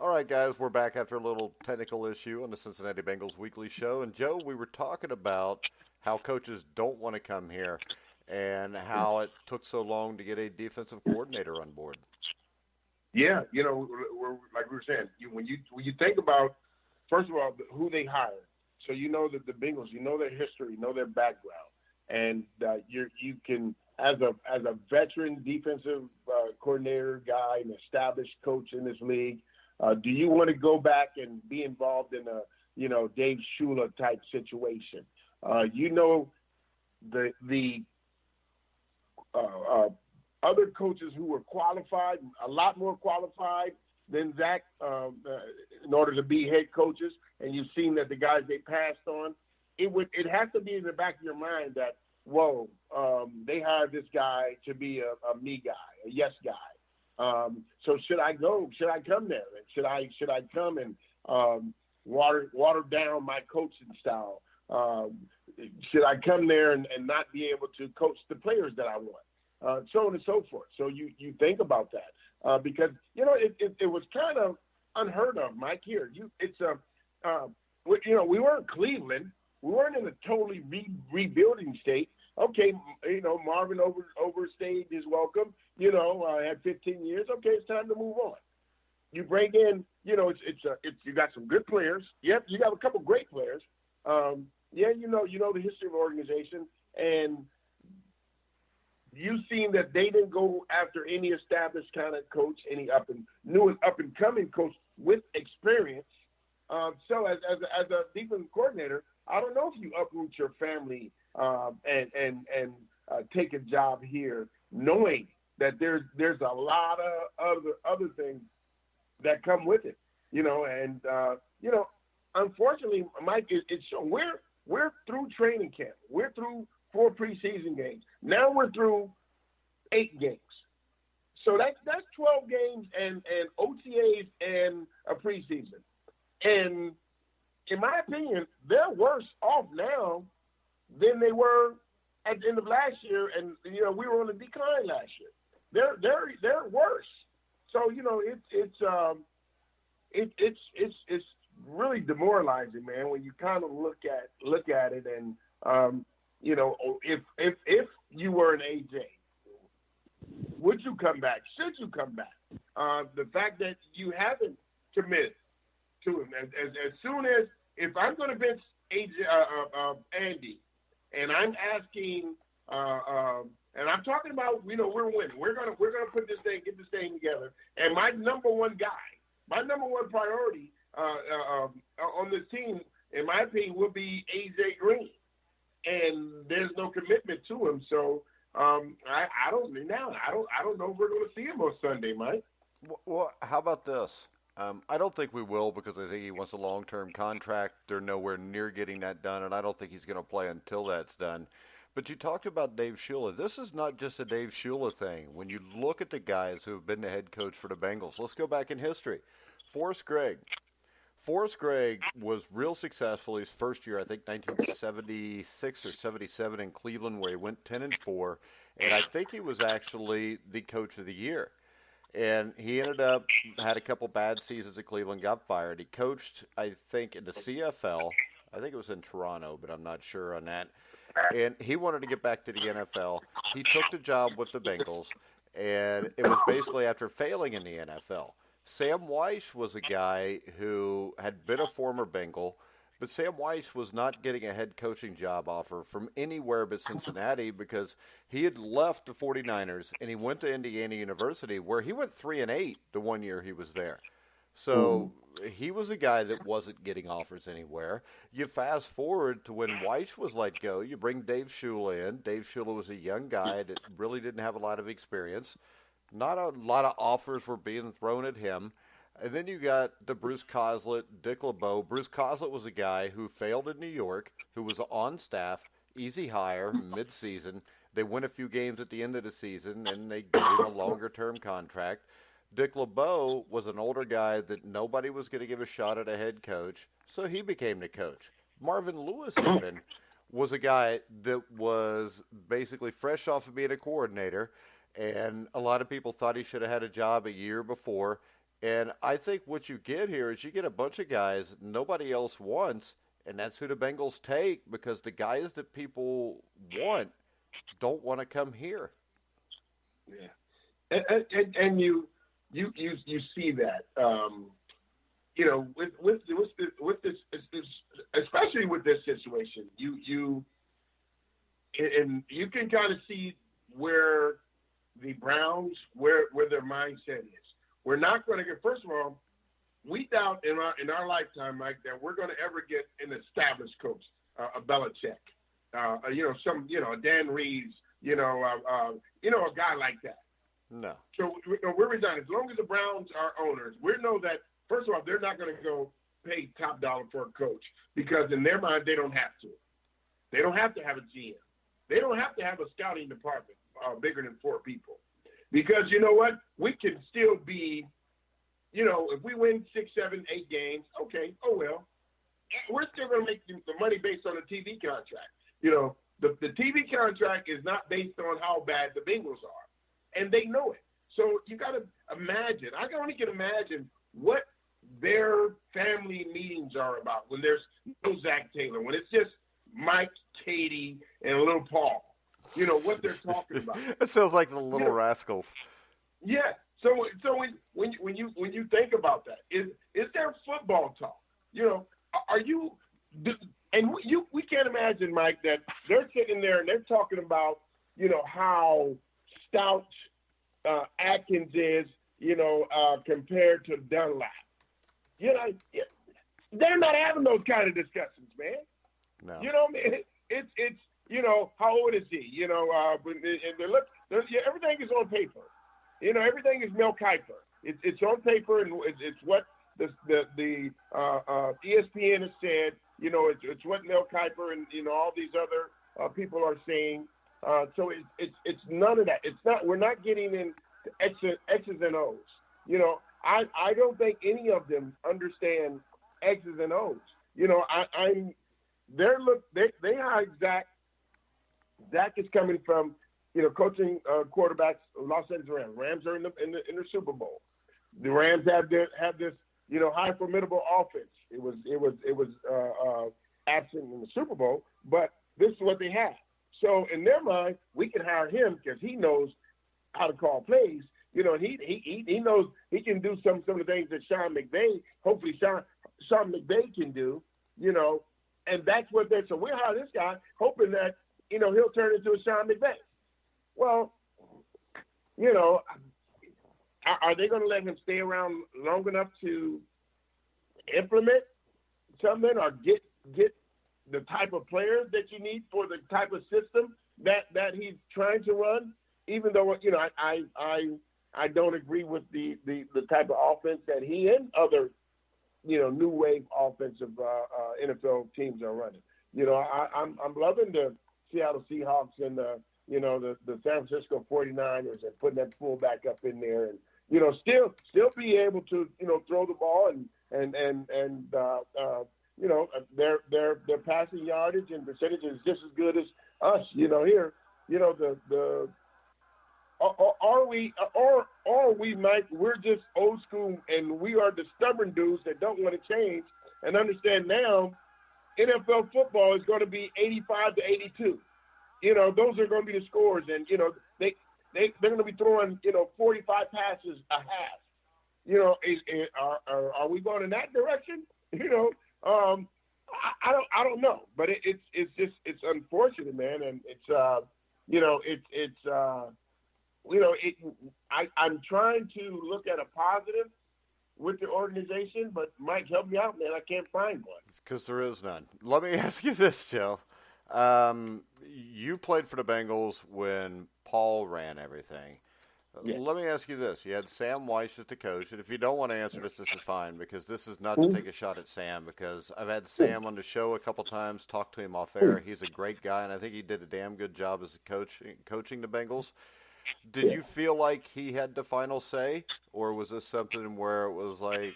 All right, guys, we're back after a little technical issue on the Cincinnati Bengals weekly show. And Joe, we were talking about how coaches don't want to come here and how it took so long to get a defensive coordinator on board. Yeah, like we were saying, when you think about, first of all, who they hired, so you know that the Bengals, you know their history, you know their background, and you can, as a veteran defensive coordinator guy, an established coach in this league, do you want to go back and be involved in a Dave Shula type situation? The other coaches who were qualified, a lot more qualified than Zach, in order to be head coaches, and you've seen that the guys they passed on, it has to be in the back of your mind that, whoa, they hired this guy to be a me guy, a yes guy. So should I go? Should I come there? Should I come and water down my coaching style? Should I come there and not be able to coach the players that I want? So on and so forth. So you think about that because it was kind of unheard of, Mike. Here, we weren't Cleveland. We weren't in a totally rebuilding state. Okay, Marvin overstayed his welcome. Had 15 years. Okay, it's time to move on. You bring in, you got some good players. Yep, you got a couple great players. You know the history of the organization, and you've seen that they didn't go after any established kind of coach, any up and coming coach with experience. So as a defensive coordinator, I don't know if you uproot your family and take a job here, knowing that there's a lot of other things that come with it, and unfortunately, Mike, it's we're through training camp. We're through 4 preseason games. Now we're through 8 games. So that's 12 games and OTAs and a preseason. And in my opinion, they're worse off now than they were at the end of last year. And we were on a decline last year. They're worse. So it's really demoralizing, man, when you kind of look at it and if you were an AJ, would you come back? Should you come back? The fact that you haven't committed to him as soon as, if I'm going to bench AJ Andy, and I'm asking and I'm talking about, we're winning. We're gonna get this thing together. And my number one priority on this team, in my opinion, will be AJ Green. And there's no commitment to him, so I don't know if we're going to see him on Sunday, Mike. Well, how about this? I don't think we will, because I think he wants a long-term contract. They're nowhere near getting that done, and I don't think he's going to play until that's done. But you talked about Dave Shula. This is not just a Dave Shula thing. When you look at the guys who have been the head coach for the Bengals, let's go back in history. Forrest Gregg. Forrest Gregg was real successful his first year, I think 1976 or 77 in Cleveland, where he went 10-4, and I think he was actually the coach of the year. And he ended up, had a couple bad seasons at Cleveland, got fired. He coached, I think, in the CFL. I think it was in Toronto, but I'm not sure on that. And he wanted to get back to the NFL. He took the job with the Bengals, and it was basically after failing in the NFL. Sam Weiss was a guy who had been a former Bengal, but Sam Weiss was not getting a head coaching job offer from anywhere but Cincinnati, because he had left the 49ers and he went to Indiana University, where he went 3-8 the one year he was there. So he was a guy that wasn't getting offers anywhere. You fast forward to when Weiss was let go, you bring Dave Shula in. Dave Shula was a young guy that really didn't have a lot of experience. Not a lot of offers were being thrown at him. And then you got the Bruce Coslett, Dick LeBeau. Bruce Coslett was a guy who failed in New York, who was on staff, easy hire, mid-season. They win a few games at the end of the season, and they gave him a longer-term contract. Dick LeBeau was an older guy that nobody was going to give a shot at a head coach, so he became the coach. Marvin Lewis even was a guy that was basically fresh off of being a coordinator, and a lot of people thought he should have had a job a year before. And I think what you get here is you get a bunch of guys nobody else wants, and that's who the Bengals take because the guys that people want don't want to come here. Yeah, and you see that. With this, especially with this situation, and you can kind of see where the Browns, where their mindset is. We're not going to get. First of all, we doubt in our lifetime, Mike, that we're going to ever get an established coach, a Belichick, Dan Reeves, a guy like that. No. So we're resigning. As long as the Browns are owners, we know that, first of all, they're not going to go pay top dollar for a coach because in their mind, they don't have to. They don't have to have a GM. They don't have to have a scouting department bigger than 4 people. Because you know what? We can still be, if we win 6, 7, 8 games, okay, oh well. We're still going to make the money based on the TV contract. The TV contract is not based on how bad the Bengals are. And they know it. So you got to imagine. I only can imagine what their family meetings are about when there's no Zach Taylor, when it's just Mike, Katie, and little Paul. What they're talking about. It sounds like the Little Rascals. Yeah. So when you think about that, is there football talk? Are you? And we can't imagine, Mike, that they're sitting there and they're talking about how stout Atkins is, compared to Dunlap. They're not having those kind of discussions, man. No. It's how old is he? Everything is on paper. Everything is Mel Kiper. It's on paper, and it's what the ESPN has said. It's what Mel Kiper and all these other people are saying. So it's none of that. It's not. We're not getting into X's and O's. I don't think any of them understand X's and O's. They hired Zach. Zach is coming from coaching quarterbacks, Los Angeles Rams. Rams are in the Super Bowl. The Rams have this high formidable offense. It was absent in the Super Bowl, but this is what they have. So in their mind, we can hire him because he knows how to call plays. He knows he can do some of the things that Sean McVay, hopefully Sean McVay can do. And that's what they're. So we hire this guy hoping that he'll turn into a Sean McVay. Well, are they going to let him stay around long enough to implement something or get the type of players that you need for the type of system that he's trying to run? Even though I don't agree with the type of offense that he and other new wave offensive NFL teams are running. I'm loving the Seattle Seahawks and the San Francisco 49ers and putting that fullback up in there and still be able to throw the ball and their passing yardage and percentage is just as good as us. Here we might we're just old school and we are the stubborn dudes that don't want to change and understand now NFL football is going to be 85 to 82. Those are going to be the scores, and they're going to be throwing 45 passes a half. Are we going in that direction? I don't know, but it's unfortunate, man, and I'm trying to look at a positive with the organization, but Mike, help me out, man. I can't find one. Because there is none. Let me ask you this, Joe. You played for the Bengals when Paul ran everything. Yeah. Let me ask you this. You had Sam Weiss as the coach, and if you don't want to answer this, this is fine, because this is not to take a shot at Sam, because I've had Sam on the show a couple times, talked to him off air. He's a great guy, and I think he did a damn good job as a coach coaching the Bengals. Did you feel like he had the final say, or was this something where it was like,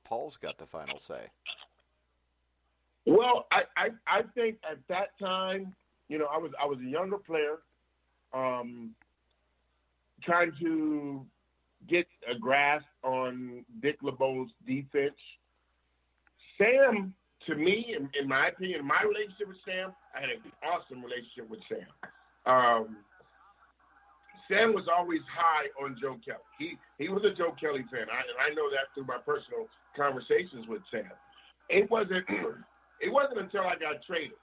Paul's got the final say? Well, I think at that time, I was a younger player, trying to get a grasp on Dick LeBeau's defense. Sam, to me, in my opinion, my relationship with Sam, I had an awesome relationship with Sam. Sam was always high on Joe Kelly. He was a Joe Kelly fan. I know that through my personal conversations with Sam. It wasn't until I got traded.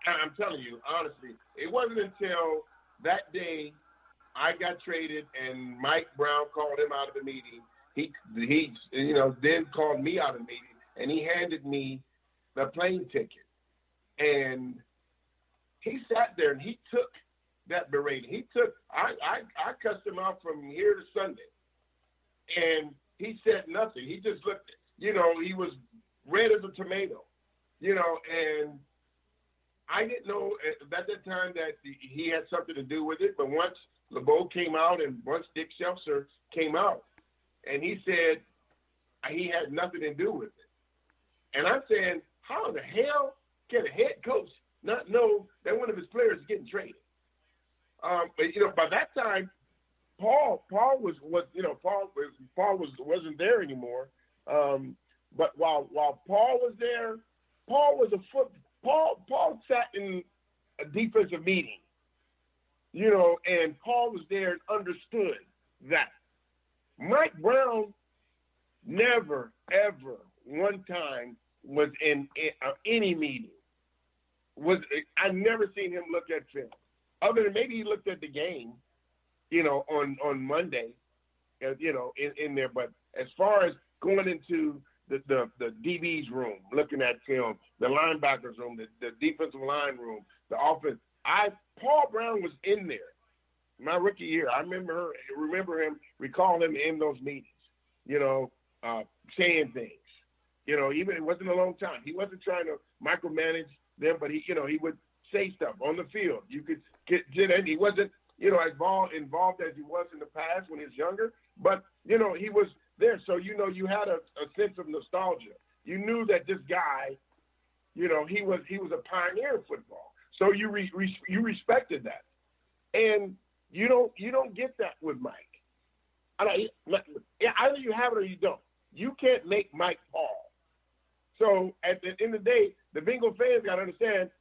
I'm telling you, honestly, it wasn't until that day I got traded and Mike Brown called him out of the meeting. He then called me out of the meeting and he handed me the plane ticket. And he sat there and he took that berating. I cussed him out from here to Sunday. And he said nothing. He just looked, he was red as a tomato, and I didn't know at that time that he had something to do with it. But once LeBeau came out and once Dick Shelser came out, and he said he had nothing to do with it. And I'm saying, how in the hell can a head coach not know that one of his players is getting traded? But by that time, Paul wasn't there anymore. But while Paul was there, Paul sat in a defensive meeting, and Paul was there and understood that. Mike Brown never, ever, one time was in any meeting. I never seen him look at film, other than maybe he looked at the game, on Monday, in there. But as far as going into the DB's room, looking at film, the linebackers room, the defensive line room, the offense, Paul Brown was in there. My rookie year, I recall him in those meetings, saying things. Even it wasn't a long time. He wasn't trying to micromanage them, but he would say stuff on the field. You could get in. He wasn't, as involved as he was in the past when he was younger, but, he was there. So, you had a sense of nostalgia. You knew that this guy, he was a pioneer of football. So you respected that. And you don't get that with Mike. Either you have it or you don't. You can't make Mike Paul. So at the end of the day, the Bengals fans got to understand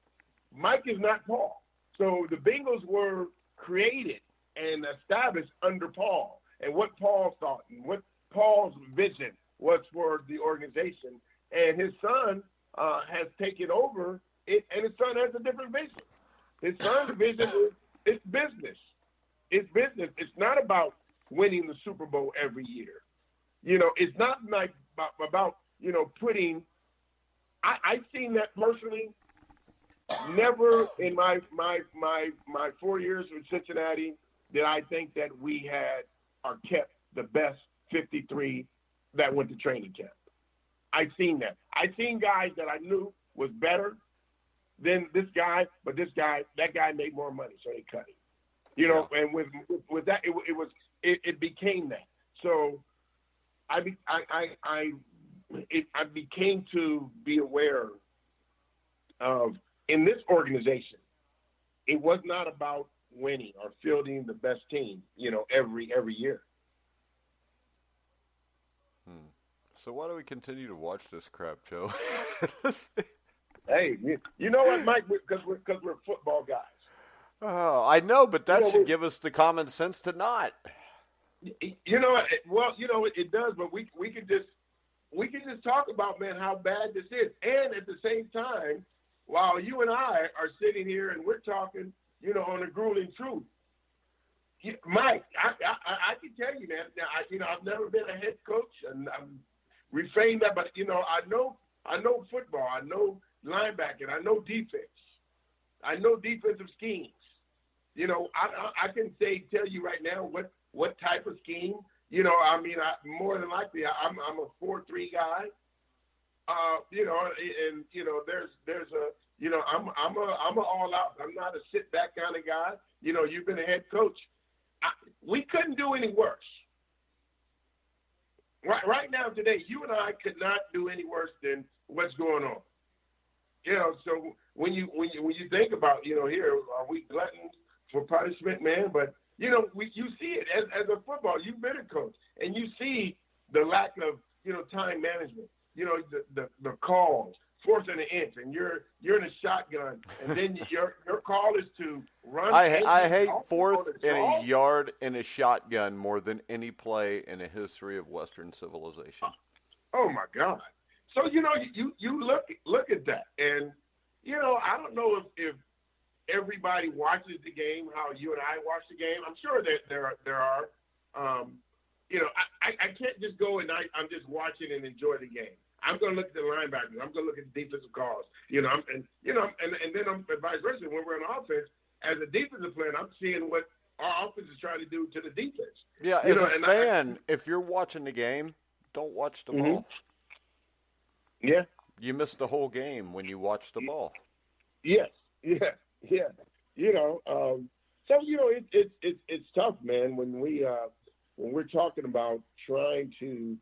Mike is not Paul. So the Bengals were created and established under Paul and what Paul thought and what Paul's vision was for the organization. And his son has taken over it, and his son has a different vision. His son's vision is business. It's business. It's not about winning the Super Bowl every year. It's not like about putting. I've seen that personally. Never in my 4 years with Cincinnati did I think that we had or kept the best 53 that went to training camp. I've seen that. I've seen guys that I knew was better than this guy, but that guy made more money, so they cut him. And with that, it became that. So I became to be aware of, in this organization, it was not about winning or fielding the best team, every year. So why do we continue to watch this crap, Joe? Hey, you know what, Mike? Because we're football guys. Oh, I know, but that should give us the common sense to not. It does, but we can just talk about, man, how bad this is, and at the same time, while you and I are sitting here and we're talking, on the grueling truth. Mike, I can tell you, man. Now, I've never been a head coach, and I'm refrained that, but I know football, I know linebacking, I know defense, I know defensive schemes. I can tell you right now what type of scheme. More than likely, I'm a 4-3 guy. There's I'm a all out. I'm not a sit back kind of guy. You've been a head coach. We couldn't do any worse. Right now, today, you and I could not do any worse than what's going on. So when you think about, here, are we gluttons for punishment, man? But You see it as a football. You've been a coach, and you see the lack of time management. The calls, fourth and an inch, and you're in a shotgun, and then your call is to run. I hate fourth and a yard in a shotgun more than any play in the history of Western civilization. Oh my God! So you look at that, and I don't know if everybody watches the game how you and I watch the game. I'm sure that there are. I can't just go and I'm just watching and enjoy the game. I'm going to look at the linebackers. I'm going to look at the defensive calls. And then I'm vice versa. When we're on offense, as a defensive player, I'm seeing what our offense is trying to do to the defense. Yeah, as a fan, if you're watching the game, don't watch the ball. Yeah. You miss the whole game when you watch the ball. Yes. Yeah. Yeah. So it's tough, man, when we're talking about trying to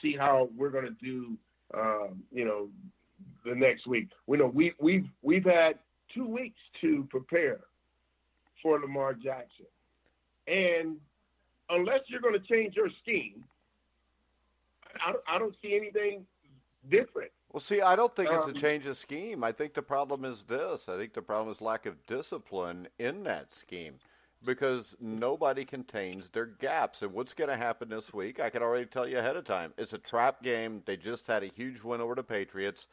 see how we're going to do the next week. We've had 2 weeks to prepare for Lamar Jackson. And unless you're going to change your scheme, I don't see anything different. Well, see, I don't think it's a change of scheme. I think the problem is this. I think the problem is lack of discipline in that scheme because nobody contains their gaps. And what's going to happen this week, I can already tell you ahead of time. It's a trap game. They just had a huge win over the Patriots.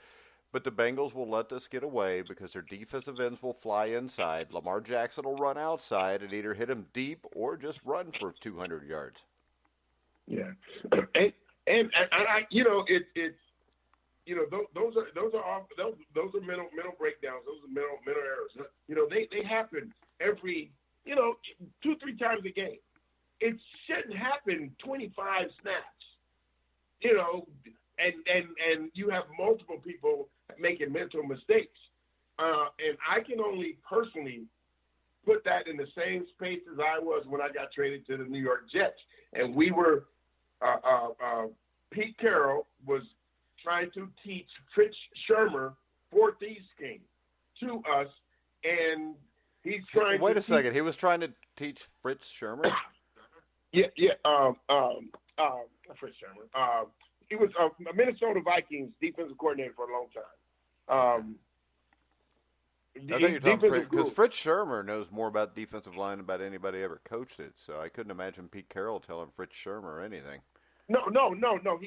But the Bengals will let this get away because their defensive ends will fly inside. Lamar Jackson will run outside and either hit him deep or just run for 200 yards. Yeah. And I, it's those are mental breakdowns. Those are mental errors. They happen every 2-3 times a game. It shouldn't happen 25 snaps. And you have multiple people making mental mistakes. And I can only personally put that in the same space as I was when I got traded to the New York Jets. And we were Pete Carroll was trying to teach Fritz Shermer 4-3 scheme to us, and he's trying. Wait a second. He was trying to teach Fritz Shermer. Yeah. Fritz Shermer. He was a Minnesota Vikings defensive coordinator for a long time. I think you're talking because Fritz Shermer knows more about defensive line than about anybody ever coached it. So I couldn't imagine Pete Carroll telling Fritz Shermer anything. No.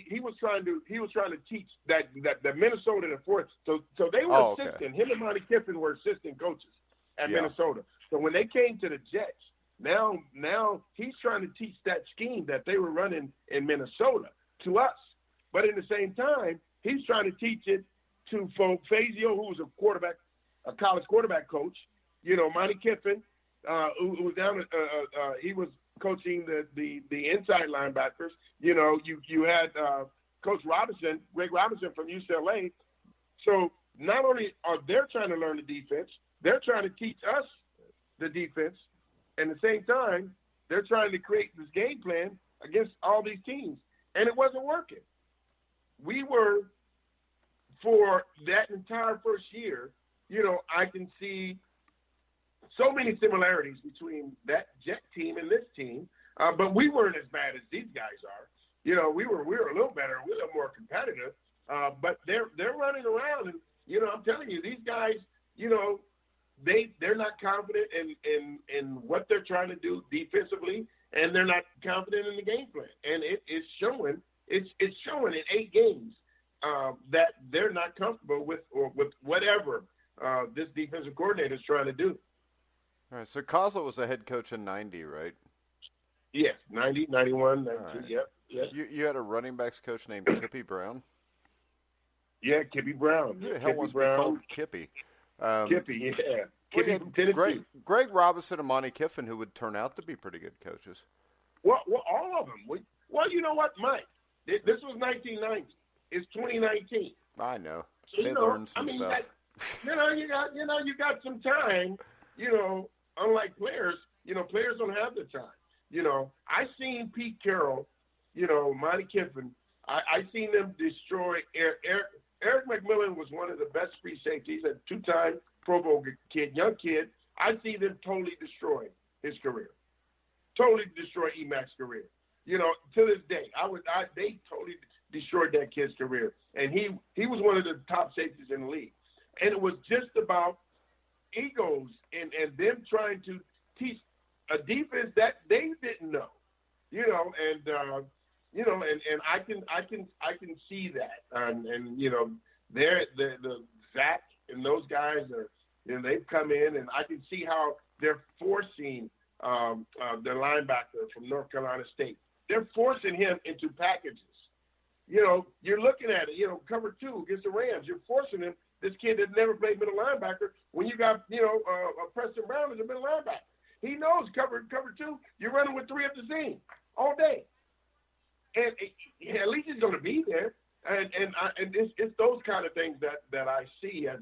He was trying to teach that Minnesota the fourth. So they were assistant. Okay. Him and Monty Kiffin were assistant coaches at Minnesota. So when they came to the Jets, now he's trying to teach that scheme that they were running in Minnesota to us. But in the same time, he's trying to teach it to Fazio, who was a college quarterback coach. Monty Kiffin, who was down. He was coaching the inside linebackers. You had Coach Robinson, Greg Robinson from UCLA. So not only are they trying to learn the defense, they're trying to teach us the defense. And at the same time, they're trying to create this game plan against all these teams. And it wasn't working. We were, for that entire first year, I can see so many similarities between that Jet team and this team, but we weren't as bad as these guys are. We were a little better, we're a little more competitive, but they're running around, and I'm telling you, these guys, they're not confident in what they're trying to do defensively, and they're not confident in the game plan, and it's showing. It's showing in 8 games that they're not comfortable with whatever this defensive coordinator is trying to do. All right, so Kozla was the head coach in 90, right? Yes, 90, 91, 92, right. Yep. You had a running backs coach named Kippy Brown? Yeah, Kippy Brown. Who the hell wants to be called Kippy? Kippy, yeah. Kippy from Tennessee. Greg Robinson and Monty Kiffin, who would turn out to be pretty good coaches. Well, all of them. Well, you know what, Mike? This was 1990. It's 2019. I know. So, they learned some stuff. You got some time. Unlike players, players don't have the time. I seen Pete Carroll, Monty Kiffin. I seen them destroy Eric McMillan was one of the best free safeties, a 2-time Pro Bowl kid, young kid. I see them totally destroyed his career. Totally destroyed Emac's career. You know, to this day, they totally destroyed that kid's career. And he was one of the top safeties in the league. And it was just about egos and them trying to teach a defense that they didn't know. You know, and I can see that. And you know, the Zach and those guys are, you know, they've come in, and I can see how they're forcing their linebacker from North Carolina State. They're forcing him into packages. You know, you're looking at it, you know, cover 2 against the Rams. You're forcing him, this kid that never played middle linebacker, when you got, you know, Preston Brown as a middle linebacker. He knows cover 2, you're running with 3 at the seam all day. And at least he's going to be there. And it's those kind of things that I see as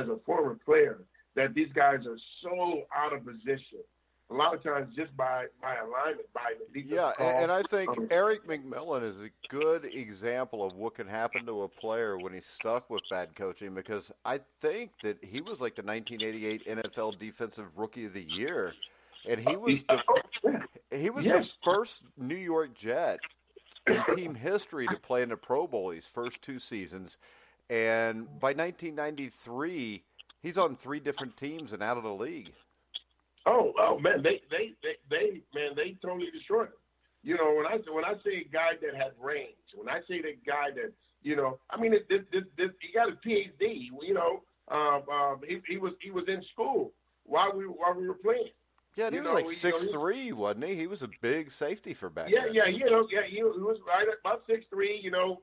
a former player, that these guys are so out of position. A lot of times just by alignment, by the defense. Yeah, and I think Eric McMillan is a good example of what can happen to a player when he's stuck with bad coaching, because I think that he was like the 1988 NFL Defensive Rookie of the Year, and he was the first New York Jet in team history to play in the Pro Bowl his first 2 seasons, and by 1993, he's on 3 different teams and out of the league. Oh man, they totally destroyed him. You know, when I say a guy that had range, when I say that guy that, you know, I mean, he got a PhD. You know, he was in school while we were playing. Yeah, and he was like 6'3", wasn't he? He was a big safety for back then. then. He was right at about 6'3", you know,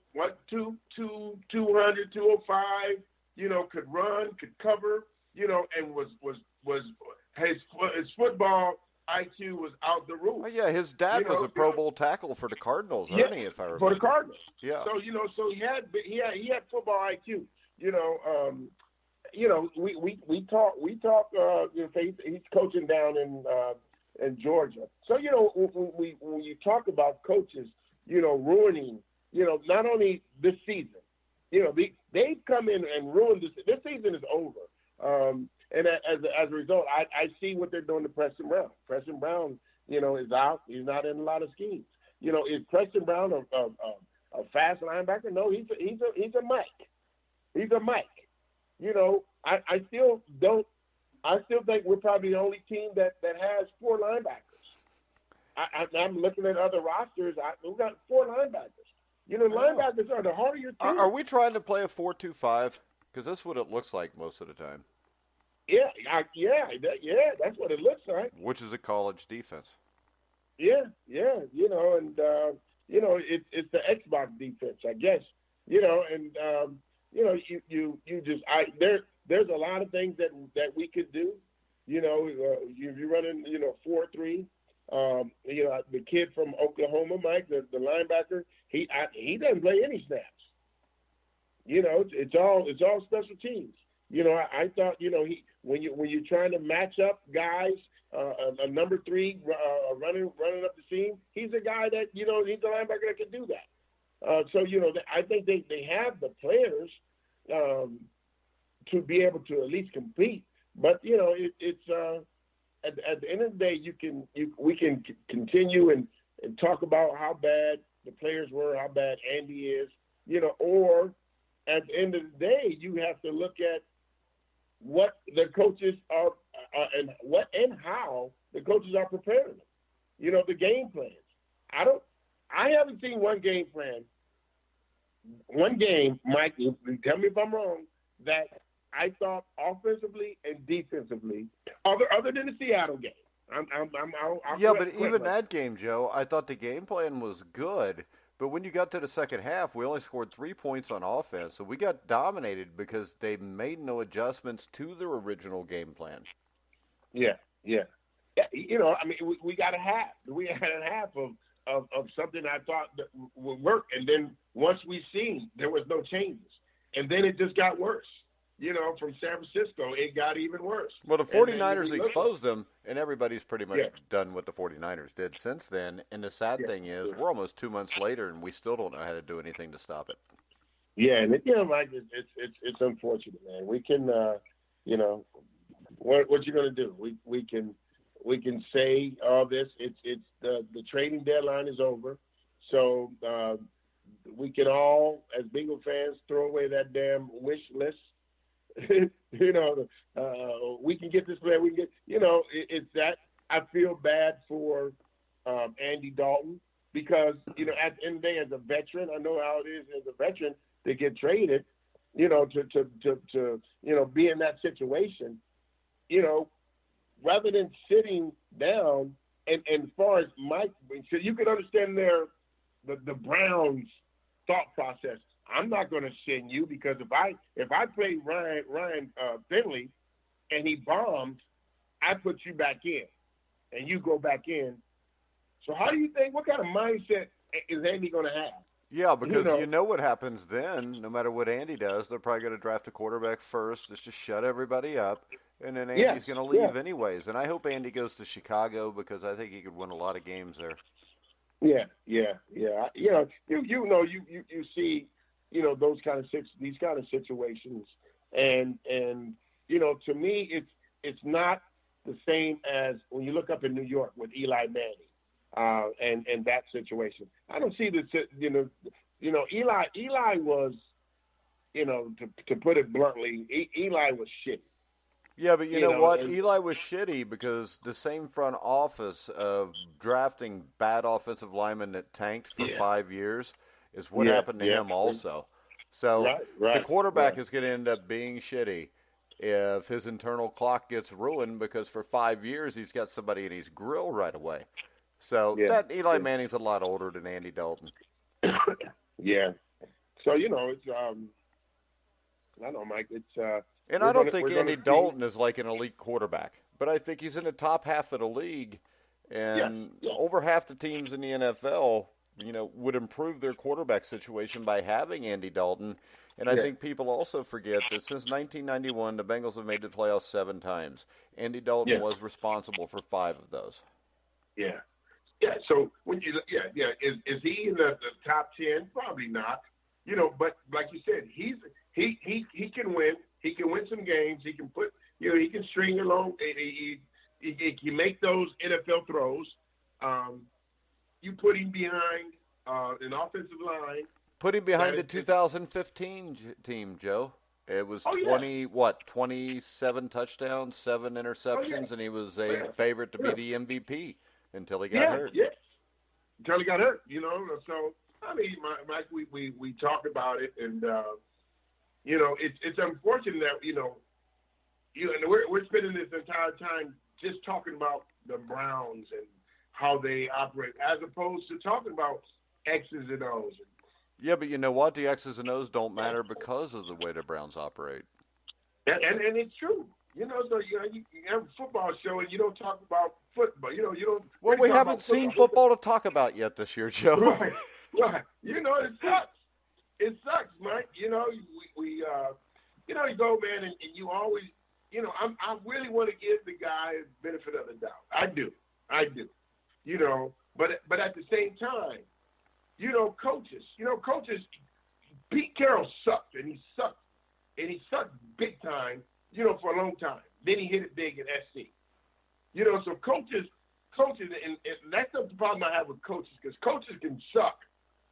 200, 205, you know, could run, could cover, you know, and was his football IQ was out the roof. Oh, yeah, his dad was a Pro Bowl tackle for the Cardinals, wasn't he, if I remember? For the Cardinals. Yeah. So, you know, he had football IQ. You know, we talk. You know, he's coaching down in Georgia. So, you know, when you talk about coaches, you know, ruining, you know, not only this season, you know, they've come in and ruined this. This season is over. And as a result, I see what they're doing to Preston Brown. Preston Brown, you know, is out. He's not in a lot of schemes. You know, is Preston Brown a fast linebacker? No, he's a Mike. He's a Mike. You know, I still think we're probably the only team that has 4 linebackers. I'm looking at other rosters. We've got 4 linebackers. You know, linebackers are the heart of your team. Are we trying to play a 4-2-5? Because that's what it looks like most of the time. Yeah, that's what it looks like. Which is a college defense. Yeah, you know, and you know, it's the Xbox defense, I guess. You know, and you know, you just there's a lot of things that we could do. You know, you're running, you know, 4-3. You know, the kid from Oklahoma, Mike, the linebacker, he doesn't play any snaps. You know, it's all special teams. You know, I thought, you know, when you're trying to match up guys, a number 3 running up the seam, he's a guy that, you know, he's a linebacker that can do that. So, you know, I think they have the players to be able to at least compete. But, you know, it's at the end of the day, we can continue and talk about how bad the players were, how bad Andy is, you know, or at the end of the day, you have to look at what the coaches are and what and how the coaches are preparing them. You know, the game plans. I haven't seen one game plan, Mike, tell me if I'm wrong, that I thought offensively and defensively, other than the Seattle game. But even that game, Joe, I thought the game plan was good. But when you got to the second half, we only scored 3 points on offense. So we got dominated because they made no adjustments to their original game plan. Yeah. You know, I mean, we got a half. We had a half of something I thought that would work. And then once we seen, there was no changes. And then it just got worse. You know, from San Francisco, it got even worse. Well, the 49ers exposed them, and everybody's pretty much done what the 49ers did since then. And the sad thing is, we're almost 2 months later, and we still don't know how to do anything to stop it. Yeah, and you know, Mike, it's unfortunate, man. We can, you know, what you going to do? We can we can say all this. It's the trading deadline is over, so we can all, as Bengal fans, throw away that damn wish list. We can get this player. We can get. It's that I feel bad for Andy Dalton because at the end of the day, as a veteran, I know how it is as a veteran to get traded. To be in that situation. Rather than sitting down and as far as Mike, so you can understand the Browns' thought process. I'm not going to send you because if I play Ryan Finley and he bombs, I put you back in and you go back in. So how do you think? What kind of mindset is Andy going to have? Yeah, because you know what happens then. No matter what Andy does, they're probably going to draft a quarterback first, just to shut everybody up, and then Andy's going to leave anyways. And I hope Andy goes to Chicago because I think he could win a lot of games there. Yeah. You see, those these kind of situations, and to me, it's not the same as when you look up in New York with Eli Manning. And that situation, I don't see this. Eli was, to put it bluntly, Eli was shitty. Yeah, but you know what? Eli was shitty because the same front office of drafting bad offensive linemen that tanked for 5 years is what happened to him also. So the quarterback is going to end up being shitty if his internal clock gets ruined because for 5 years he's got somebody in his grill right away. So that Eli Manning's a lot older than Andy Dalton. Yeah. So, it's I don't know, Mike. It's and I don't think Andy Dalton is like an elite quarterback, but I think he's in the top half of the league, and over half the teams in the NFL, would improve their quarterback situation by having Andy Dalton. And I think people also forget that since 1991, the Bengals have made the playoffs 7 times. Andy Dalton was responsible for 5 of those. Yeah. Yeah, so when you is he in the top 10? Probably not. But like you said, he can win. He can win some games. He can put he can string along. He can make those NFL throws. You put him behind an offensive line. Put him behind the 2015 team, Joe. It was 27 touchdowns, 7 interceptions, and he was a favorite to be the MVP. Until he got hurt. Yeah. Until he got hurt, So, I mean, Mike, we talked about it, and, it's unfortunate that, and we're spending this entire time just talking about the Browns and how they operate, as opposed to talking about X's and O's. Yeah, but you know what? The X's and O's don't matter because of the way the Browns operate. And it's true. So you have a football show and you don't talk about football. You don't. Well, we haven't seen football to talk about yet this year, Joe. Right. It sucks. It sucks, Mike. We you go, man, and you always, I really want to give the guy the benefit of the doubt. I do. But at the same time, coaches. Pete Carroll sucked, and he sucked big time. For a long time. Then he hit it big at SC. So coaches, and that's the problem I have with coaches, because coaches can suck,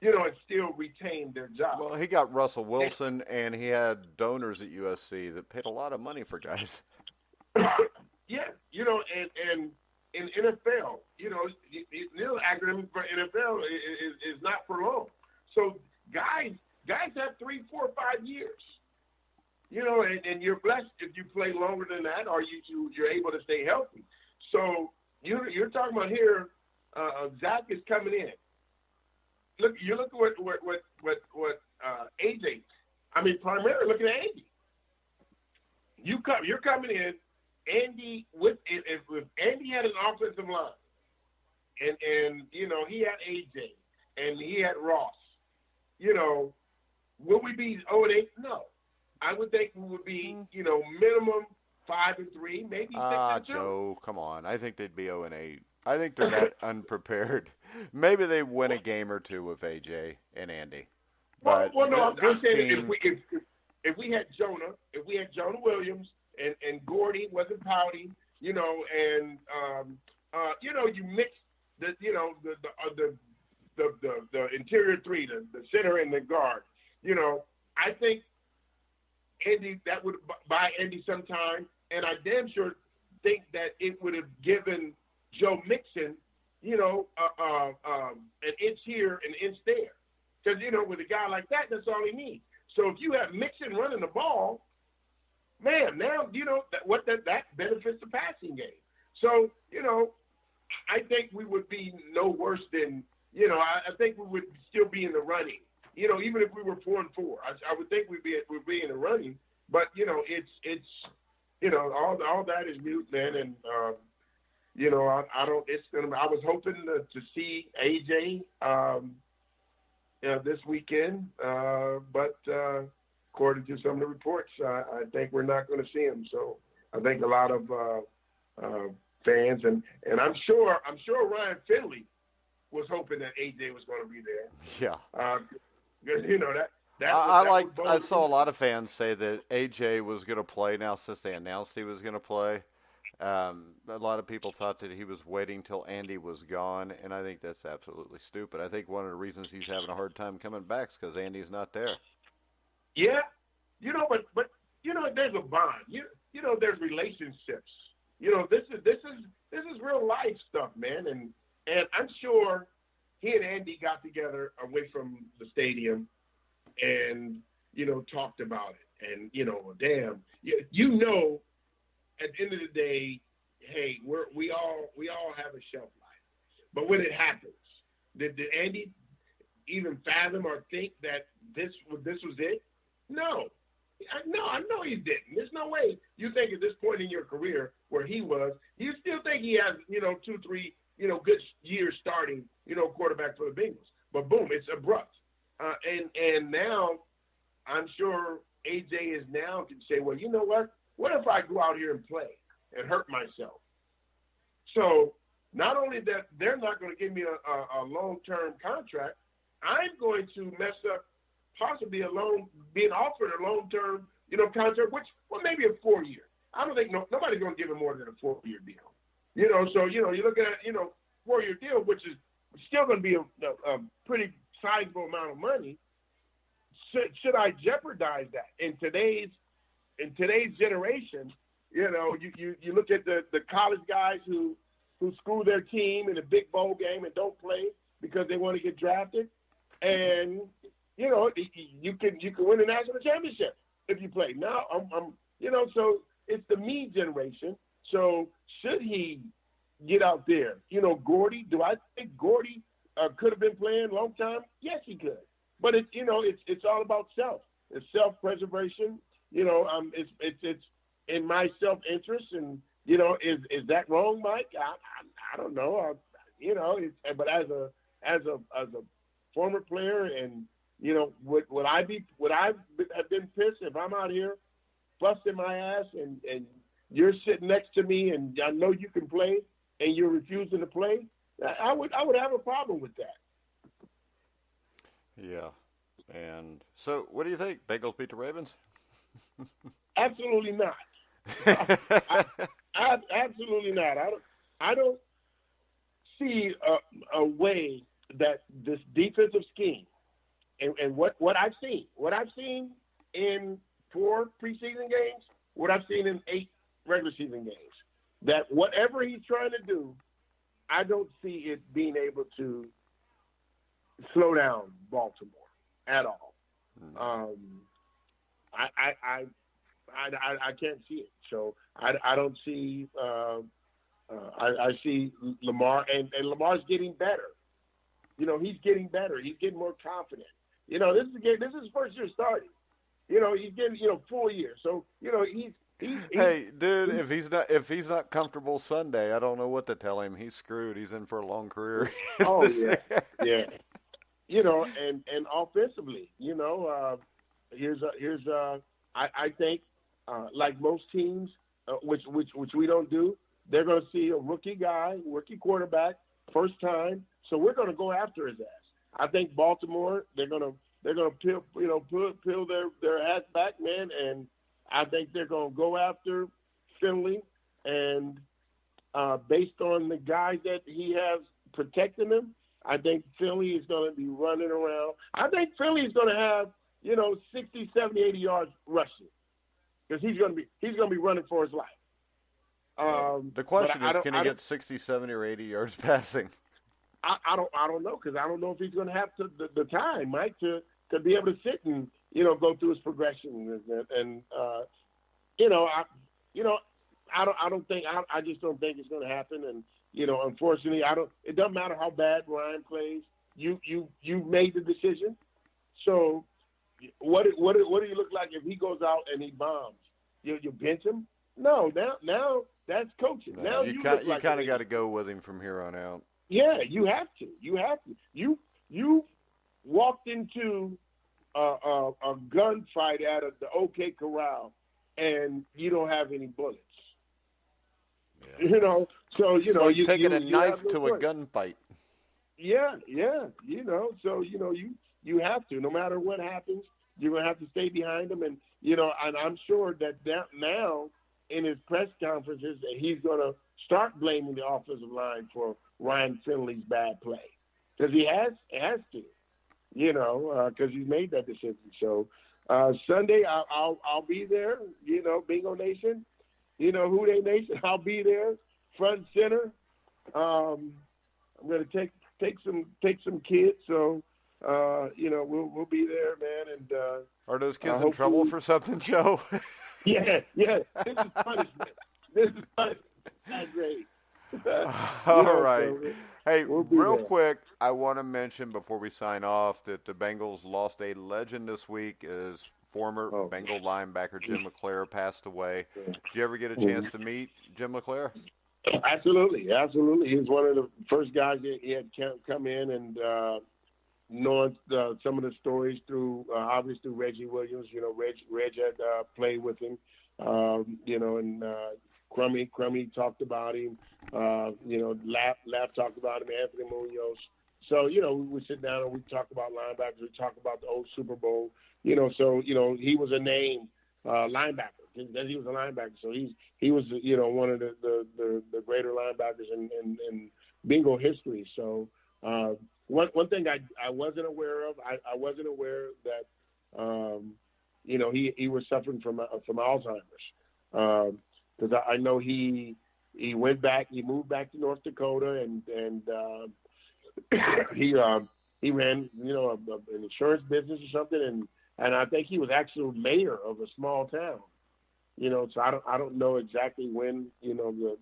and still retain their job. Well, he got Russell Wilson, and he had donors at USC that paid a lot of money for guys. Yeah, and in NFL, the acronym for NFL is not for long. So guys have 3, 4, 5 years. And you're blessed if you play longer than that, or you're able to stay healthy. So you're talking about here, Zach is coming in. You look at what AJ. I mean, primarily looking at Andy. You're coming in, Andy. If Andy had an offensive line, and he had AJ, and he had Ross. Will we be 0-8? No. I would think we would be, minimum 5-3, maybe 6-2. Joe, come on. I think they'd be 0-8. I think they're that unprepared. Maybe they win a game or two with AJ and Andy. But I'm saying if we had Jonah Williams and Gordy wasn't pouting, and you mix the interior three, the center and the guard. I think Andy, that would buy Andy some time, and I damn sure think that it would have given Joe Mixon, an inch here and an inch there. Because, with a guy like that, that's all he needs. So if you have Mixon running the ball, man, now, that benefits the passing game. So, I think we would be no worse than, I think we would still be in the running. Even if we were 4-4, I would think we'd be in the running. But, it's all that is mute, man. And, I was hoping to see AJ, this weekend. But according to some of the reports, I think we're not going to see him. So I think a lot of fans and I'm sure Ryan Finley was hoping that AJ was going to be there. Yeah. Because I saw a lot of fans say that AJ was going to play now since they announced he was going to play. A lot of people thought that he was waiting till Andy was gone, and I think that's absolutely stupid. I think one of the reasons he's having a hard time coming back is because Andy's not there. Yeah, but there's a bond. There's relationships. This is real life stuff, man. And I'm sure he and Andy got together away from the stadium and, talked about it. And, damn, at the end of the day, hey, we all have a shelf life. But when it happens, did Andy even fathom or think that this was it? No. I know he didn't. There's no way you think at this point in your career where he was, you still think he has, 2-3, good years starting, quarterback for the Bengals. But boom, it's abrupt. And now I'm sure AJ is now can say, well, you know what? What if I go out here and play and hurt myself? So not only that they're not going to give me a long-term contract, I'm going to mess up possibly being offered a long-term, contract, which, maybe a 4-year. I don't think nobody's going to give him more than a 4-year deal. So, you're looking at, 4-year deal, which is still going to be a pretty sizable amount of money. Should I jeopardize that in today's generation? You look at the college guys who screw their team in a big bowl game and don't play because they want to get drafted, and you can win a national championship if you play. Now so it's the me generation. So should he get out there? Gordy. Do I think Gordy could have been playing a long time? Yes, he could. But it's all about self. It's self-preservation. It's in my self-interest, and is that wrong, Mike? I don't know. But as a former player, and would I have been pissed if I'm out here busting my ass and you're sitting next to me and I know you can play and you're refusing to play? I would have a problem with that. Yeah. And so, what do you think? Bengals beat the Ravens? Absolutely not. Absolutely not. I don't see a way that this defensive scheme and what I've seen in 4 preseason games, what I've seen in 8 regular season games, that whatever he's trying to do, I don't see it being able to slow down Baltimore at all. I can't see it. So I don't see. I see Lamar, and Lamar's getting better. He's getting better. He's getting more confident. This is his first year starting. He's getting full year. So he's hey, dude, if he's not comfortable Sunday, I don't know what to tell him. He's screwed. He's in for a long career. Oh yeah. And offensively, I think like most teams, which we don't do, they're going to see a rookie quarterback, first time. So we're going to go after his ass. I think Baltimore, they're going to peel their hats back, man, and I think they're going to go after Finley, and based on the guys that he has protecting him, I think Philly is going to be running around. I think Philly is going to have, 60, 70, 80 yards rushing because he's going to be running for his life. The question is, can he get 60, 70, or 80 yards passing? I don't know because I don't know if he's going to have the time, Mike, to be able to sit and go through his progression and I just don't think it's going to happen. And unfortunately, it doesn't matter how bad Ryan plays. You made the decision. So what do you look like if he goes out and he bombs? You bench him? No, now that's coaching. No, now you kind of got to go with him from here on out. Yeah, you have to. You walked into a gunfight at the OK Corral, and you don't have any bullets. Yeah. So like you taking a knife to choice. A gunfight. Yeah. So you have to. No matter what happens, you're gonna have to stay behind him, and and I'm sure that now in his press conferences that he's gonna start blaming the offensive line for Ryan Finley's bad play because he has to, because he's made that decision. So Sunday I'll be there. Bingo Nation. Who They Nation. I'll be there, front and center. I'm gonna take some kids. So we'll be there, man. And are those kids in trouble for something, Joe? Yeah. This is punishment. Not great. All right. So hey, we'll real there. quick, I want to mention before we sign off that the Bengals lost a legend this week as former Bengal linebacker Jim LeClaire passed away. Did you ever get a chance to meet Jim LeClaire? Absolutely. He was one of the first guys that he had come in and knowing some of the stories through obviously through Reggie Williams. Reg had played with him. And Crummy talked about him. Laugh talked about him. Anthony Munoz. So we sit down and we talk about linebackers. We talk about the old Super Bowl. He was a named linebacker. He was a linebacker, so he was one of the greater linebackers in bingo history. So one thing I wasn't aware of, I wasn't aware that he was suffering from Alzheimer's because I know he moved back to North Dakota and he ran an insurance business or something and I think he was actually mayor of a small town. So I don't know exactly when the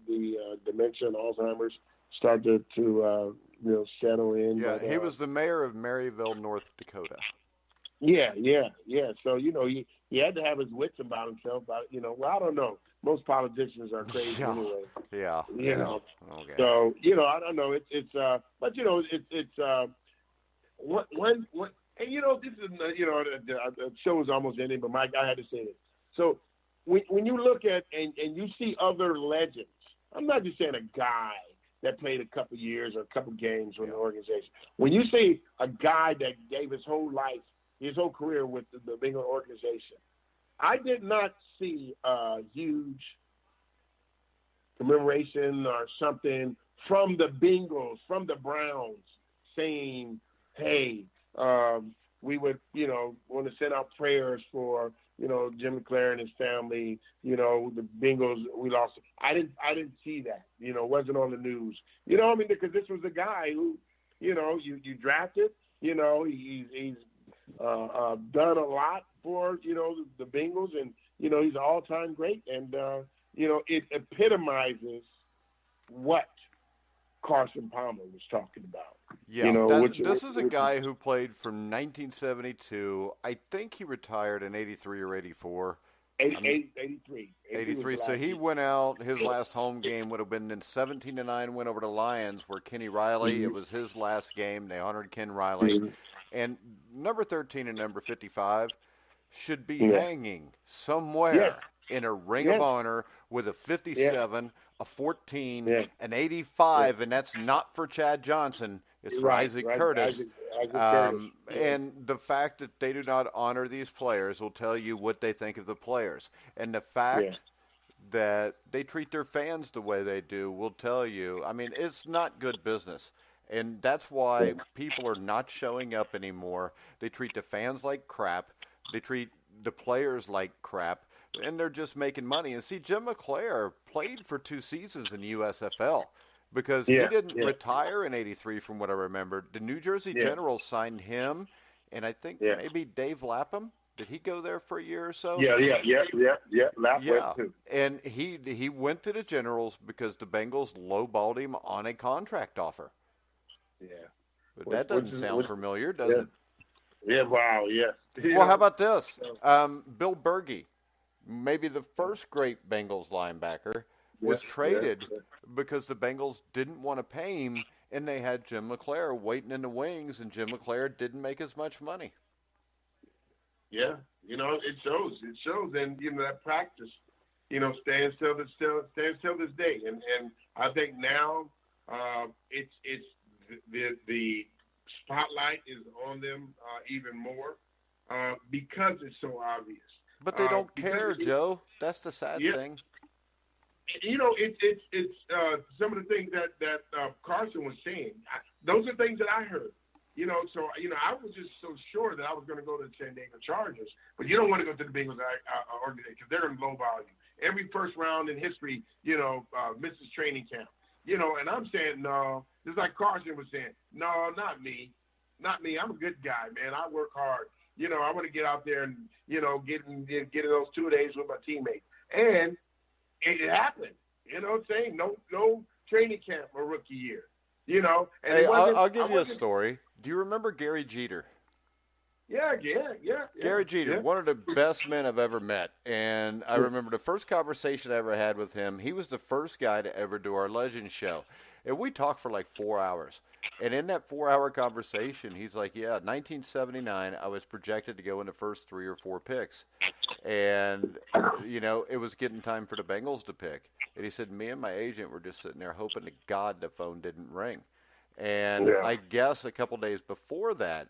dementia and Alzheimer's started to settle in. Yeah, but, he was the mayor of Maryville, North Dakota. Yeah. So he had to have his wits about himself. But I don't know. Most politicians are crazy anyway. Yeah. Okay. So I don't know. But it's one. And this is the show is almost ending, but Mike, I had to say this. So when you look at and you see other legends, I'm not just saying a guy that played a couple years or a couple games with the organization. When you see a guy that gave his whole life, his whole career with the Bengal organization, I did not see a huge commemoration or something from the Bengals, from the Browns, saying, "Hey, we would, want to send out prayers for, Jim LeClaire and his family. The Bengals, we lost." I didn't see that. It wasn't on the news. Because this was a guy who, you drafted. He's done a lot for the Bengals, and he's an all-time great. And it epitomizes what Carson Palmer was talking about. Yeah, this is a guy who played from 1972. I think he retired in 83 or 84. 83. 83. So he went out. His last home game would have been in 17-9 win over the Lions, where Kenny Riley. Mm-hmm. It was his last game. They honored Ken Riley, and number 13 and number 55 should be hanging somewhere in a ring of honor with a 57, a 14, an 85, and that's not for Chad Johnson. It's for Isaac Curtis. Isaac Curtis. And the fact that they do not honor these players will tell you what they think of the players. And the fact that they treat their fans the way they do will tell you. I mean, it's not good business. And that's why people are not showing up anymore. They treat the fans like crap. They treat the players like crap. And they're just making money. And see, Jim McClare played for 2 seasons in the USFL because he Yeah, didn't yeah, retire in '83, from what I remember. The New Jersey yeah, Generals signed him, and I think yeah, maybe Dave Lapham. Did he go there for a year or so? yeah. Lap went Yeah, too. and he went to the Generals because the Bengals lowballed him on a contract offer. Yeah, But that doesn't sound familiar, does yeah, it? yeah. Wow, yeah. Well, how about this? Bill Bergey, maybe the first great Bengals linebacker, Yeah, was yeah, traded because the Bengals didn't want to pay him, and they had Jim McClare waiting in the wings, and Jim McClare didn't make as much money. yeah. It shows. It shows, and that practice, stands till this day, and I think now, it's the spotlight is on them even more because it's so obvious. But they don't care, Joe. That's the sad Yeah, thing. it's some of the things that Carson was saying. Those are things that I heard. So I was just so sure that I was going to go to the San Diego Chargers, but you don't want to go to the Bengals organization because they're going to lowball you. Every first round in history, misses training camp. And I'm saying no. Just like Carson was saying, no, not me, not me. I'm a good guy, man. I work hard. I want to get out there and get in those 2 days with my teammates. And it happened. Saying no training camp my rookie year. And Hey, I'll give you a story. Do you remember Gary Jeter? Yeah. Gary Jeter, Yeah. one of the best men I've ever met. And I remember the first conversation I ever had with him, he was the first guy to ever do our Legends show. And we talked for like 4 hours. And in that 4 hour conversation, he's like, yeah, 1979, I was projected to go in the first 3 or 4 picks. And, it was getting time for the Bengals to pick. And he said, me and my agent were just sitting there hoping to God the phone didn't ring. And Yeah. I guess a couple days before that,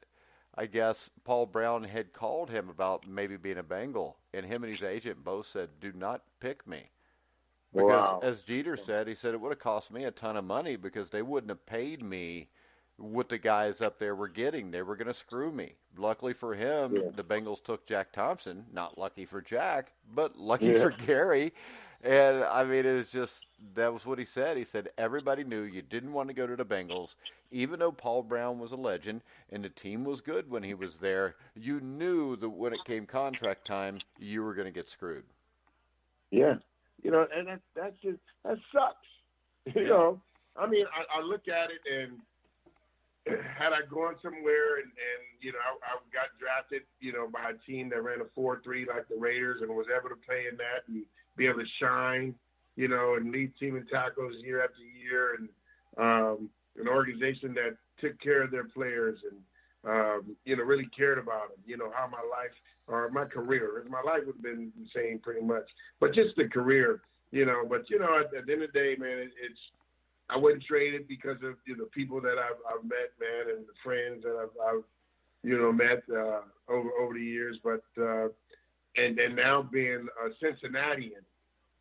Paul Brown had called him about maybe being a Bengal. And him and his agent both said, do not pick me. Because Wow. as Jeter said, he said it would have cost me a ton of money because they wouldn't have paid me what the guys up there were getting. They were going to screw me. Luckily for him, Yeah. the Bengals took Jack Thompson. Not lucky for Jack, but lucky Yeah. for Gary. And, I mean, it was just, that was what he said. He said everybody knew you didn't want to go to the Bengals. Even though Paul Brown was a legend and the team was good when he was there, you knew that when it came contract time, you were going to get screwed. Yeah. And that sucks. I mean, I look at it, and had I gone somewhere and I got drafted, by a team that ran a 4-3 like the Raiders and was able to play in that and be able to shine, and lead team in tackles year after year, and an organization that took care of their players and, really cared about them, how my life or my career, my life would have been the same pretty much, but just the career, but, at the end of the day, man, I wouldn't trade it because of the people that I've met, man, and the friends that I've met over the years. But and now being a Cincinnatian,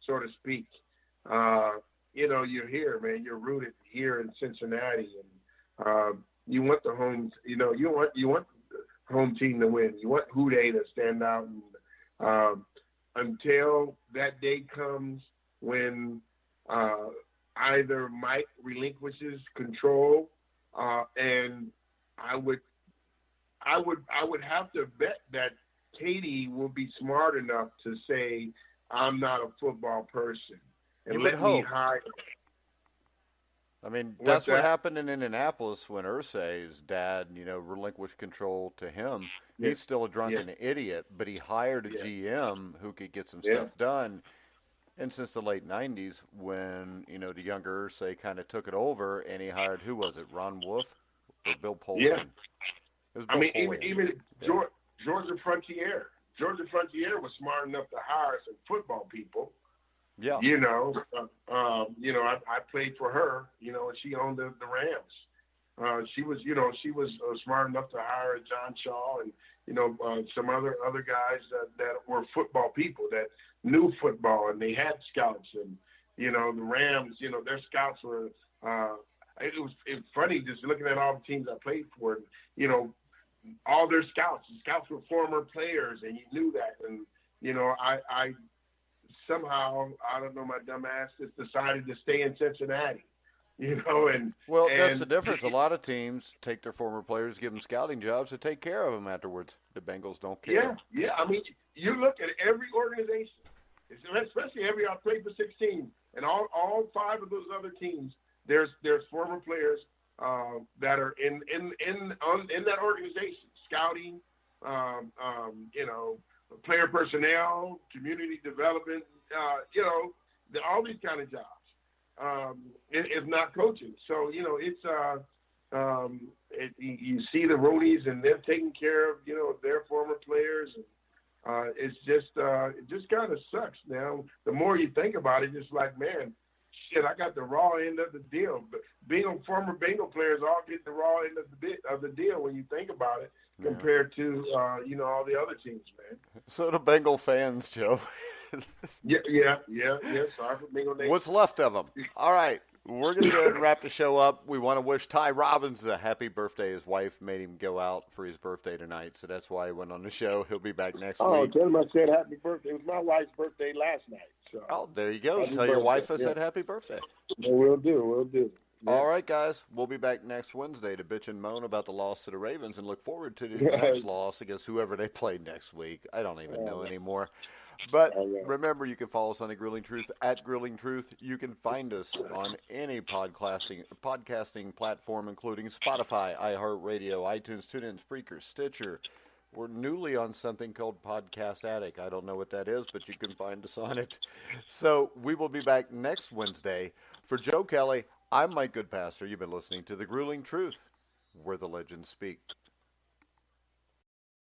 so to speak, you're here, man. You're rooted here in Cincinnati, and you want the home. You want the home team to win. You want Houday to stand out, and until that day comes when either Mike relinquishes control, and I would have to bet that Katie will be smart enough to say, I'm not a football person, and You would let me hope. hire. I mean, What's that's what that? happened in Indianapolis when Irsay's dad, relinquished control to him. Yeah. He's still a drunken Yeah. idiot, but he hired a Yeah. GM who could get some Yeah. stuff done. And since the late '90s, when the younger Irsay kind of took it over, and he hired, who was it, Ron Wolf or Bill Polian? Yeah. It was I Bill mean, Polian. even Yeah. Georgia Frontier. Georgia Frontier was smart enough to hire some football people. Yeah. I played for her, and she owned the Rams. She was smart enough to hire John Shaw some other guys that were football people that knew football and they had scouts and the Rams, their scouts were. It was funny just looking at all the teams I played for. All their scouts. The scouts were former players, and you knew that. And I somehow, I don't know, my dumb ass just decided to stay in Cincinnati. And Well, that's and the difference. A lot of teams take their former players, give them scouting jobs to take care of them afterwards. The Bengals don't care. yeah. I mean, you look at every organization, especially I played for 16, and all 5 of those other teams. There's former players that are in that organization, scouting, player personnel, community development, all these kind of jobs. If not coaching, so it's you see the Roonies and them taking care of their former players, and it just kind of sucks. Now the more you think about it, just like, man, shit, I got the raw end of the deal. But former Bengal players all get the raw end of the deal when you think about it, compared to all the other teams, man. So do Bengal fans, Joe. Yeah. Sorry for Bengal Nation. What's left of them? All right, we're going to go ahead and wrap the show up. We want to wish Ty Robbins a happy birthday. His wife made him go out for his birthday tonight, so that's why he went on the show. He'll be back next week. Tell him I said happy birthday. It was my wife's birthday last night. So. There you go. Tell your wife I said happy birthday. We'll do. Yeah. All right, guys. We'll be back next Wednesday to bitch and moan about the loss to the Ravens and look forward to the next loss against whoever they play next week. I don't even know anymore. But remember, you can follow us on The Grilling Truth at Grilling Truth. You can find us on any podcasting platform, including Spotify, iHeartRadio, iTunes, TuneIn, Spreaker, Stitcher. We're newly on something called Podcast Addict. I don't know what that is, but you can find us on it. So we will be back next Wednesday. For Joe Kelly, I'm Mike Goodpastor. You've been listening to The Grueling Truth, where the legends speak.